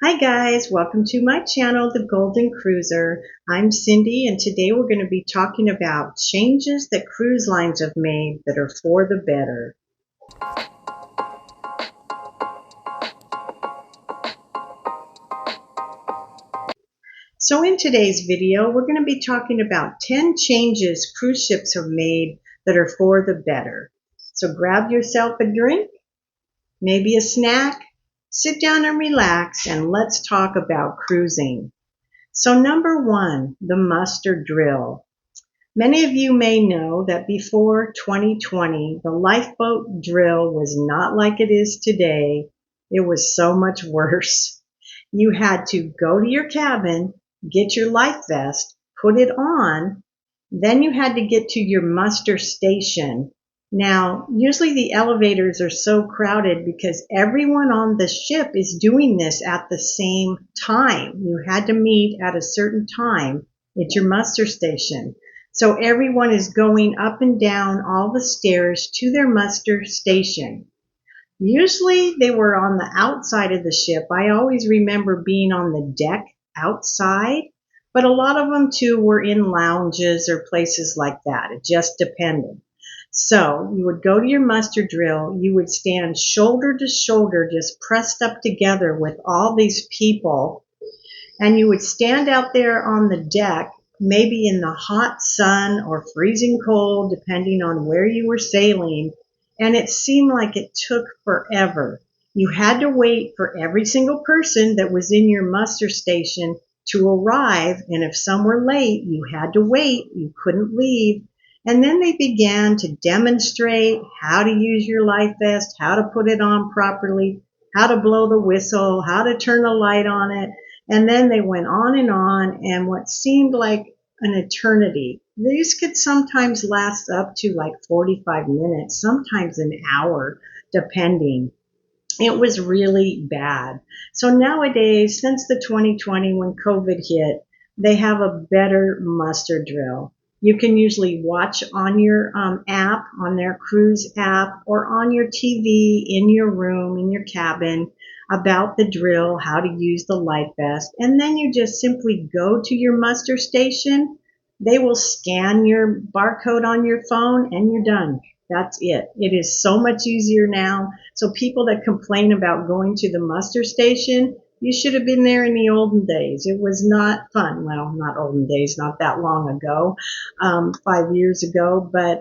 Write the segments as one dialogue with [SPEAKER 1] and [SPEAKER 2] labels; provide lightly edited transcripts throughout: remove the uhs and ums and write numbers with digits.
[SPEAKER 1] Hi guys, welcome to my channel, The Golden Cruiser. I'm Cindy and today we're going to be talking about changes that cruise lines have made that are for the better. So in today's video, we're going to be talking about 10 changes cruise ships have made that are for the better. So grab yourself a drink, maybe a snack, sit down and relax, and let's talk about cruising. So number one, the muster drill. Many of you may know that before 2020, the lifeboat drill was not like it is today. It was so much worse. You had to go to your cabin, get your life vest, put it on, then you had to get to your muster station. Now, usually the elevators are so crowded because everyone on the ship is doing this at the same time. You had to meet at a certain time at your muster station. So everyone is going up and down all the stairs to their muster station. Usually they were on the outside of the ship. I always remember being on the deck outside, but a lot of them too were in lounges or places like that. It just depended. So you would go to your muster drill, you would stand shoulder to shoulder, just pressed up together with all these people, and you would stand out there on the deck, maybe in the hot sun or freezing cold, depending on where you were sailing, and it seemed like it took forever. You had to wait for every single person that was in your muster station to arrive, and if some were late, you had to wait. You couldn't leave. And then they began to demonstrate how to use your life vest, how to put it on properly, how to blow the whistle, how to turn the light on it. And then they went on, and what seemed like an eternity. These could sometimes last up to like 45 minutes, sometimes an hour, depending. It was really bad. So nowadays, since the 2020 when COVID hit, they have a better muster drill. You can usually watch on your app, on their cruise app, or on your TV in your room, in your cabin, about the drill, how to use the life vest, and then you just simply go to your muster station. They will scan your barcode on your phone and you're done. That's it. It is so much easier now. So people that complain about going to the muster station, you should have been there in the olden days. It was not fun. Well, not olden days, not that long ago, 5 years ago, but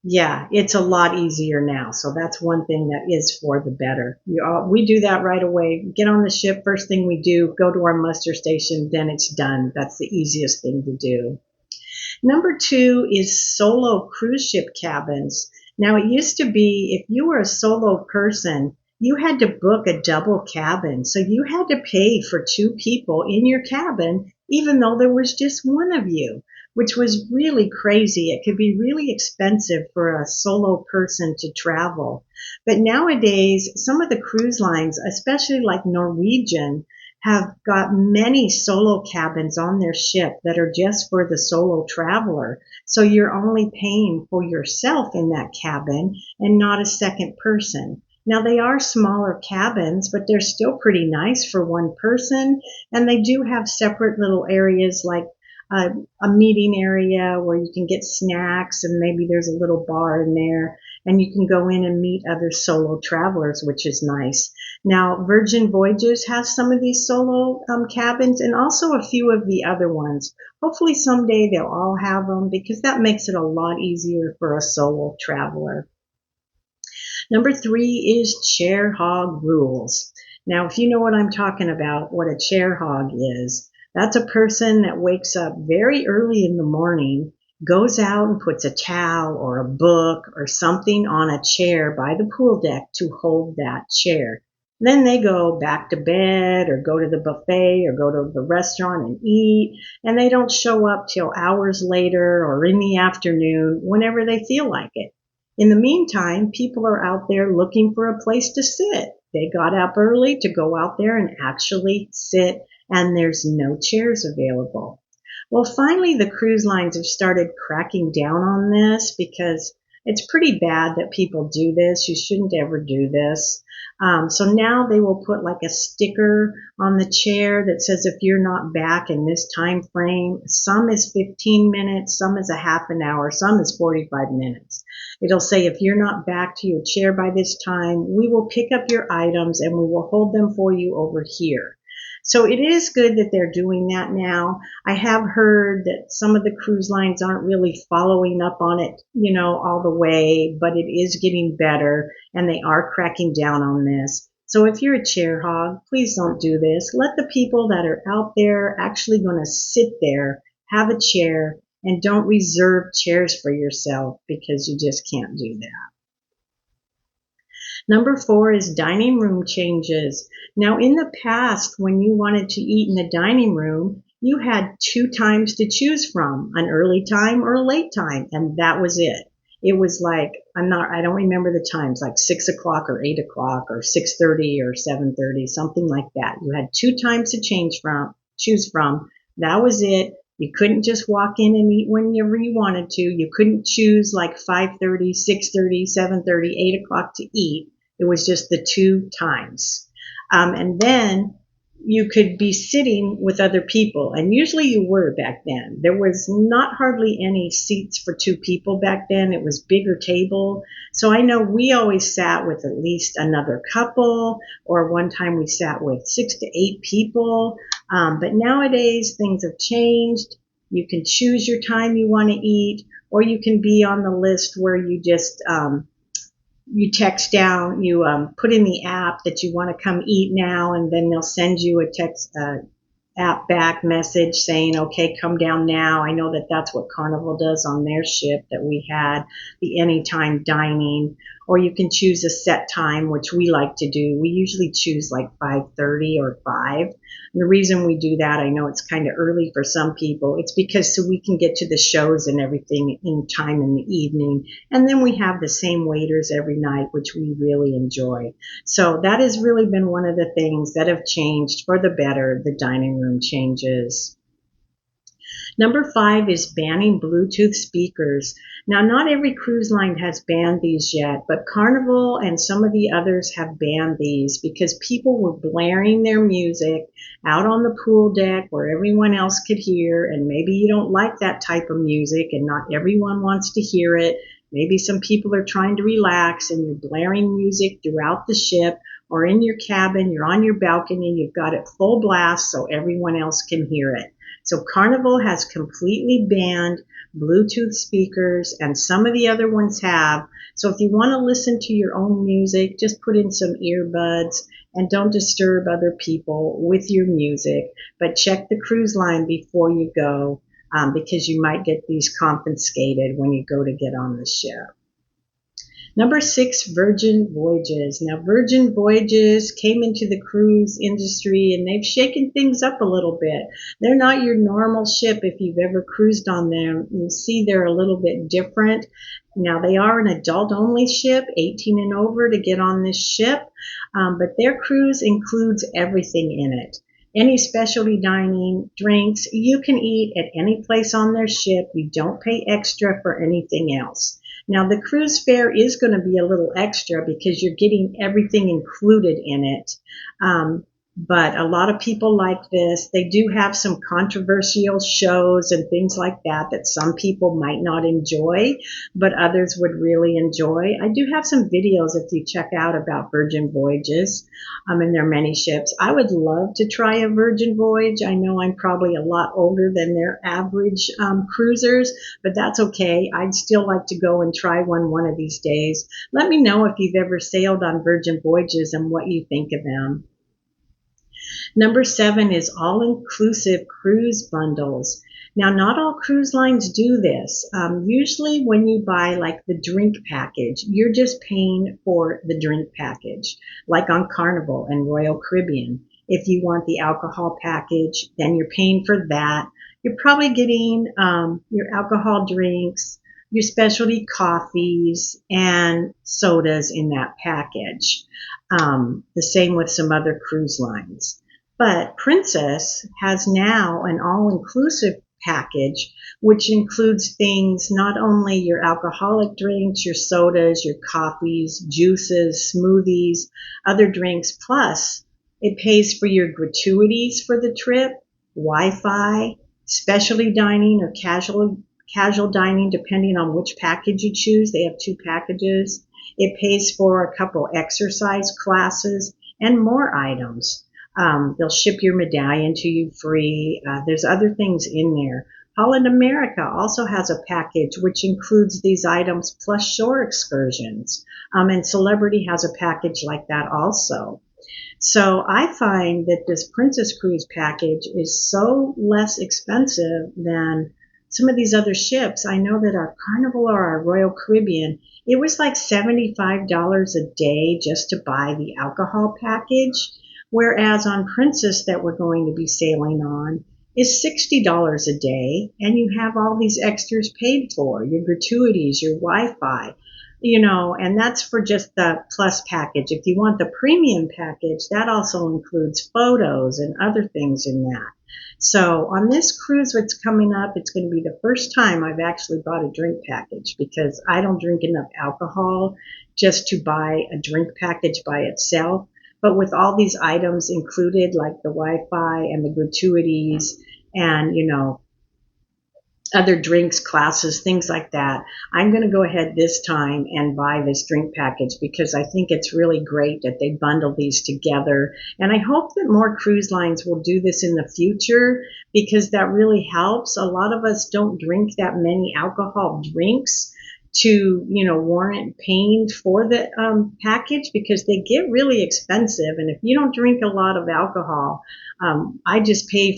[SPEAKER 1] yeah, it's a lot easier now. So that's one thing that is for the better. We do that right away. Get on the ship, first thing we do, go to our muster station, then it's done. That's the easiest thing to do. Number two is solo cruise ship cabins. Now, it used to be if you were a solo person, you had to book a double cabin. So you had to pay for two people in your cabin, even though there was just one of you, which was really crazy. It could be really expensive for a solo person to travel. But nowadays, some of the cruise lines, especially like Norwegian, have got many solo cabins on their ship that are just for the solo traveler. So you're only paying for yourself in that cabin and not a second person. Now they are smaller cabins, but they're still pretty nice for one person. And they do have separate little areas like a meeting area where you can get snacks and maybe there's a little bar in there and you can go in and meet other solo travelers, which is nice. Now, Virgin Voyages has some of these solo cabins and also a few of the other ones. Hopefully someday they'll all have them because that makes it a lot easier for a solo traveler. Number three is chair hog rules. Now, if you know what I'm talking about, what a chair hog is, that's a person that wakes up very early in the morning, goes out and puts a towel or a book or something on a chair by the pool deck to hold that chair. Then they go back to bed or go to the buffet or go to the restaurant and eat, and they don't show up till hours later or in the afternoon, whenever they feel like it. In the meantime, people are out there looking for a place to sit. They got up early to go out there and actually sit, and there's no chairs available. Well, finally, the cruise lines have started cracking down on this because it's pretty bad that people do this. You shouldn't ever do this. So now they will put like a sticker on the chair that says if you're not back in this time frame, some is 15 minutes, some is a half an hour, some is 45 minutes. It'll say if you're not back to your chair by this time, we will pick up your items and we will hold them for you over here. So it is good that they're doing that now. I have heard that some of the cruise lines aren't really following up on it, all the way, but it is getting better and they are cracking down on this. So if you're a chair hog, please don't do this. Let the people that are out there actually going to sit there, have a chair, and don't reserve chairs for yourself because you just can't do that. Number 4 is dining room changes. Now, in the past, when you wanted to eat in the dining room, you had 2 times to choose from, an early time or a late time, and that was it. It was like, I don't remember the times, like 6 o'clock or 8 o'clock or 6:30 or 7:30, something like that. You had 2 times to choose from. That was it. You couldn't just walk in and eat whenever you wanted to. You couldn't choose like 5:30, 6:30, 7:30, 8 o'clock to eat. It was just the 2 times. And then you could be sitting with other people. And usually you were back then. There was not hardly any seats for 2 people back then. It was bigger table. So I know we always sat with at least another couple, or one time we sat with 6 to 8 people. But nowadays things have changed. You can choose your time you want to eat, or you can be on the list where you just you text down, you put in the app that you want to come eat now, and then they'll send you a text app back message saying, okay, come down now. I know that that's what Carnival does on their ship that we had, the anytime dining. Or you can choose a set time, which we like to do. We usually choose like 5:30 or 5. And the reason we do that, I know it's kind of early for some people, it's because so we can get to the shows and everything in time in the evening. And then we have the same waiters every night, which we really enjoy. So that has really been one of the things that have changed for the better, the dining room changes. Number 5 is banning Bluetooth speakers. Now, not every cruise line has banned these yet, but Carnival and some of the others have banned these because people were blaring their music out on the pool deck where everyone else could hear, and maybe you don't like that type of music and not everyone wants to hear it. Maybe some people are trying to relax and you're blaring music throughout the ship, or in your cabin, you're on your balcony, you've got it full blast so everyone else can hear it. So Carnival has completely banned Bluetooth speakers, and some of the other ones have. So if you want to listen to your own music, just put in some earbuds and don't disturb other people with your music. But check the cruise line before you go because you might get these confiscated when you go to get on the ship. Number 6, Virgin Voyages. Now, Virgin Voyages came into the cruise industry and they've shaken things up a little bit. They're not your normal ship if you've ever cruised on them. You see they're a little bit different. Now, they are an adult-only ship, 18 and over to get on this ship, but their cruise includes everything in it. Any specialty dining, drinks, you can eat at any place on their ship. You don't pay extra for anything else. Now, the cruise fare is going to be a little extra because you're getting everything included in it. But a lot of people like this. They do have some controversial shows and things like that that some people might not enjoy, but others would really enjoy. I do have some videos if you check out about Virgin Voyages, and there are many ships. I would love to try a Virgin Voyage. I know I'm probably a lot older than their average cruisers, but that's okay. I'd still like to go and try one of these days. Let me know if you've ever sailed on Virgin Voyages and what you think of them. Number 7 is all-inclusive cruise bundles. Now, not all cruise lines do this. Usually when you buy like the drink package, you're just paying for the drink package, like on Carnival and Royal Caribbean. If you want the alcohol package, then you're paying for that. You're probably getting your alcohol drinks, your specialty coffees, and sodas in that package. The same with some other cruise lines. But Princess has now an all-inclusive package, which includes things not only your alcoholic drinks, your sodas, your coffees, juices, smoothies, other drinks, plus it pays for your gratuities for the trip, Wi-Fi, specialty dining or casual dining depending on which package you choose. They have 2 packages. It pays for a couple exercise classes and more items. They'll ship your medallion to you free. There's other things in there. Holland America also has a package which includes these items plus shore excursions. And Celebrity has a package like that also. So I find that this Princess Cruise package is so less expensive than some of these other ships. I know that our Carnival or our Royal Caribbean, it was like $75 a day just to buy the alcohol package. Whereas on Princess that we're going to be sailing on is $60 a day, and you have all these extras paid for, your gratuities, your Wi-Fi, and that's for just the plus package. If you want the premium package, that also includes photos and other things in that. So on this cruise that's coming up, it's going to be the first time I've actually bought a drink package because I don't drink enough alcohol just to buy a drink package by itself. But with all these items included, like the Wi-Fi and the gratuities and, other drinks, classes, things like that, I'm going to go ahead this time and buy this drink package because I think it's really great that they bundle these together. And I hope that more cruise lines will do this in the future because that really helps. A lot of us don't drink that many alcohol drinks to, warrant paying for the package because they get really expensive. And if you don't drink a lot of alcohol, I just pay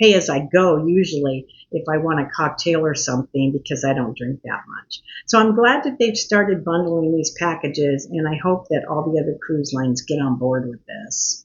[SPEAKER 1] pay as I go usually if I want a cocktail or something because I don't drink that much. So I'm glad that they've started bundling these packages, and I hope that all the other cruise lines get on board with this.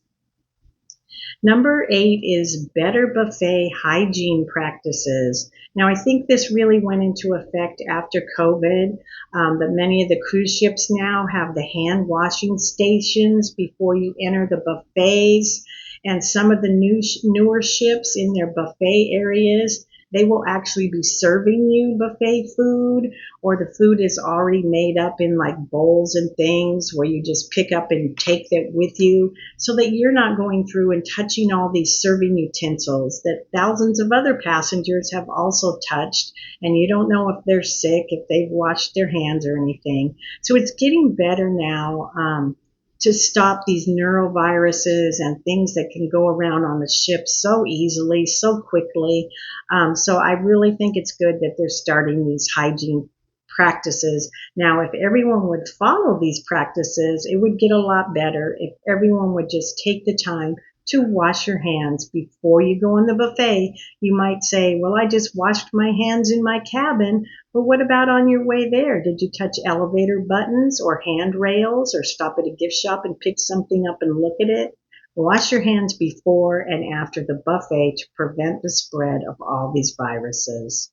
[SPEAKER 1] Number 8 is better buffet hygiene practices. Now, I think this really went into effect after COVID, but many of the cruise ships now have the hand washing stations before you enter the buffets. And some of the newer ships in their buffet areas, they will actually be serving you buffet food, or the food is already made up in like bowls and things where you just pick up and take that with you so that you're not going through and touching all these serving utensils that thousands of other passengers have also touched, and you don't know if they're sick, if they've washed their hands or anything. So it's getting better now to stop these neuroviruses and things that can go around on the ship so easily, so quickly. So I really think it's good that they're starting these hygiene practices. Now, if everyone would follow these practices, it would get a lot better if everyone would just take the time to wash your hands before you go in the buffet. You might say, well, I just washed my hands in my cabin, but what about on your way there? Did you touch elevator buttons or handrails or stop at a gift shop and pick something up and look at it? Wash your hands before and after the buffet to prevent the spread of all these viruses.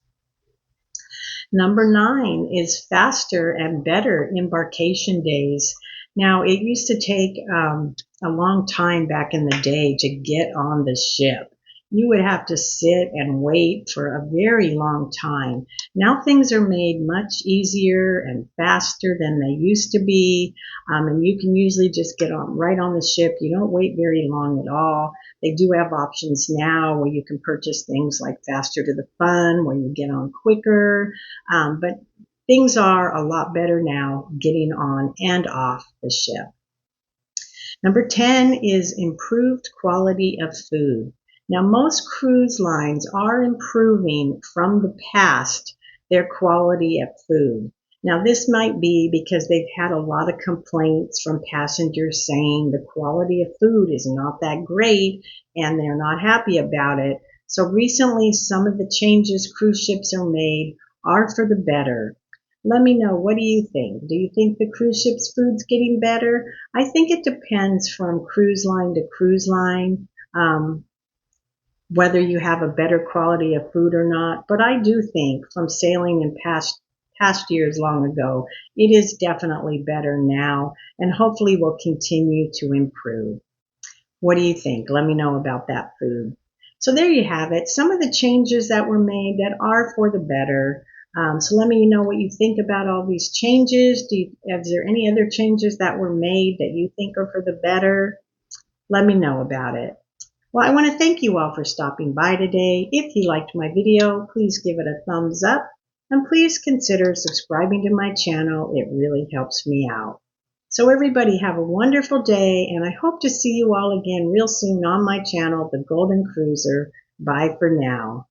[SPEAKER 1] Number 9 is faster and better embarkation days. Now, it used to take a long time back in the day to get on the ship. You would have to sit and wait for a very long time. Now things are made much easier and faster than they used to be, and you can usually just get on right on the ship. You don't wait very long at all. They do have options now where you can purchase things like Faster to the Fun, where you get on quicker, but things are a lot better now getting on and off the ship. Number 10 is improved quality of food. Now, most cruise lines are improving from the past their quality of food. Now, this might be because they've had a lot of complaints from passengers saying the quality of food is not that great and they're not happy about it. So recently, some of the changes cruise ships are made are for the better. Let me know, what do you think? Do you think the cruise ship's food's getting better? I think it depends from cruise line to cruise line, whether you have a better quality of food or not. But I do think from sailing in past years long ago, it is definitely better now and hopefully will continue to improve. What do you think? Let me know about that food. So there you have it. Some of the changes that were made that are for the better. So let me know what you think about all these changes. Is there any other changes that were made that you think are for the better? Let me know about it. Well, I want to thank you all for stopping by today. If you liked my video, please give it a thumbs up and please consider subscribing to my channel. It really helps me out. So everybody have a wonderful day, and I hope to see you all again real soon on my channel, The Golden Cruiser. Bye for now.